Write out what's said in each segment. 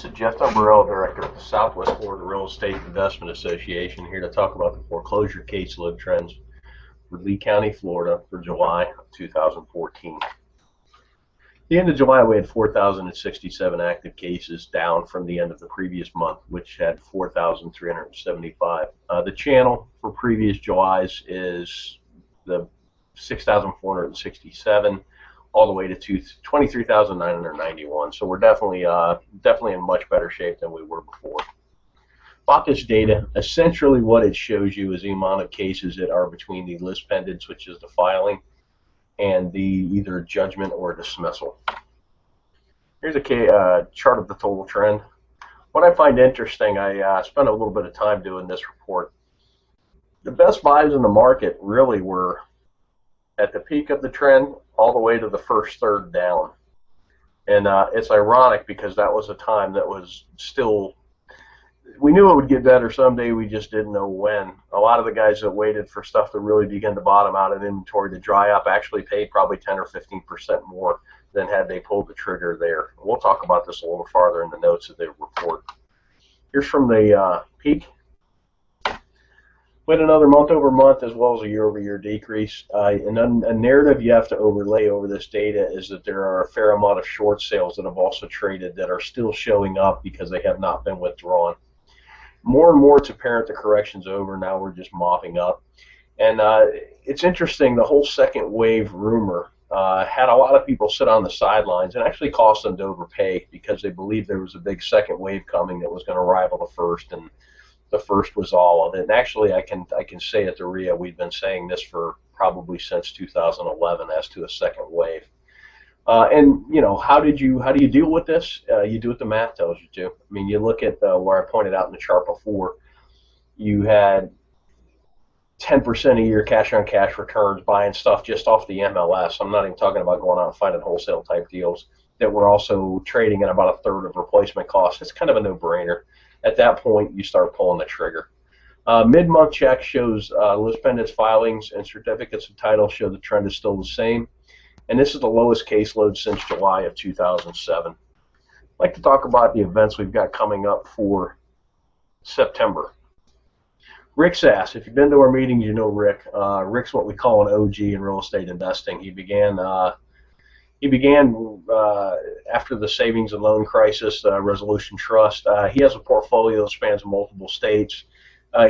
This is Jeff Dumbrell, Director of the Southwest Florida Real Estate Investment Association, here to talk about the foreclosure caseload trends for Lee County, Florida for July of 2014. At the end of July, we had 4,067 active cases, down from the end of the previous month, which had 4,375. The channel for previous Julys is the 6,467. All the way to 23,991. So we're definitely in much better shape than we were before. About this data, essentially what it shows you is the amount of cases that are between the list pendants, which is the filing, and the either judgment or dismissal. Here's a chart of the total trend. What I find interesting, I spent a little bit of time doing this report. The best buys in the market really were at the peak of the trend all the way to the first third down. And it's ironic because that was a time that was still, we knew it would get better someday, we just didn't know when. A lot of the guys that waited for stuff to really begin to bottom out and inventory to dry up actually paid probably 10 or 15% more than had they pulled the trigger there. We'll talk about this a little farther in the notes of the report. Here's from the peak. We had another month-over-month as well as a year-over-year decrease. And a narrative you have to overlay over this data is that there are a fair amount of short sales that have also traded that are still showing up because they have not been withdrawn. More and more it's apparent the correction's over. Now we're just mopping up. And it's interesting, the whole second wave rumor had a lot of people sit on the sidelines and actually caused them to overpay because they believed there was a big second wave coming that was going to rival the first, and the first was all of it. And actually, I can say at the RIA, we've been saying this for probably since 2011 as to a second wave. And you know, how do you deal with this? You do what the math tells you to. I mean, you look at where I pointed out in the chart before. You had 10% a year cash-on-cash returns buying stuff just off the MLS. I'm not even talking about going out and finding wholesale type deals that were also trading at about a third of replacement cost. It's kind of a no-brainer. At that point, you start pulling the trigger. Mid-month check shows list pendants filings and certificates of title show the trend is still the same. And this is the lowest caseload since July of 2007. I'd like to talk about the events we've got coming up for September. Rick Sass, if you've been to our meetings, you know Rick. Rick's what we call an OG in real estate investing. He began after the savings and loan crisis, Resolution Trust. He has a portfolio that spans multiple states.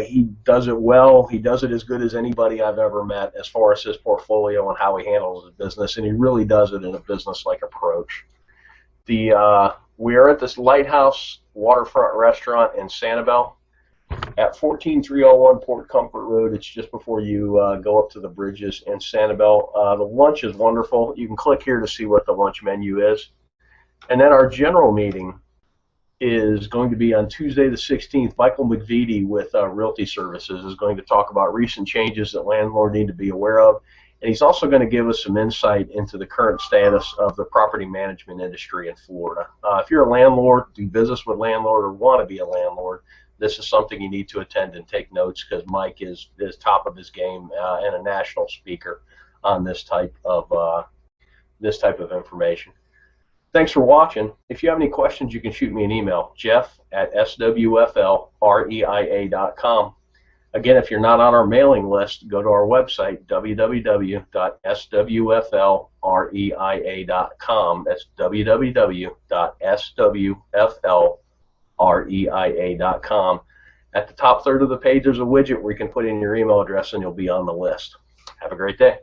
He does it well. He does it as good as anybody I've ever met as far as his portfolio and how he handles his business, and he really does it in a business-like approach. We are at this Lighthouse Waterfront Restaurant in Sanibel at 14301 Port Comfort Road. It's just before you go up to the bridges in Sanibel. The lunch is wonderful. You can click here to see what the lunch menu is. And then our general meeting is going to be on Tuesday the 16th. Michael McVitie with Realty Services is going to talk about recent changes that landlords need to be aware of. And he's also going to give us some insight into the current status of the property management industry in Florida. If you're a landlord, do business with landlord, or want to be a landlord, this is something you need to attend and take notes, because Mike is top of his game and a national speaker on this type of information. Thanks for watching. If you have any questions, you can shoot me an email, jeff@swflreia.com. Again, if you're not on our mailing list, go to our website, www.swflreia.com. That's www.swflreia.com. At the top third of the page, there's a widget where you can put in your email address and you'll be on the list. Have a great day.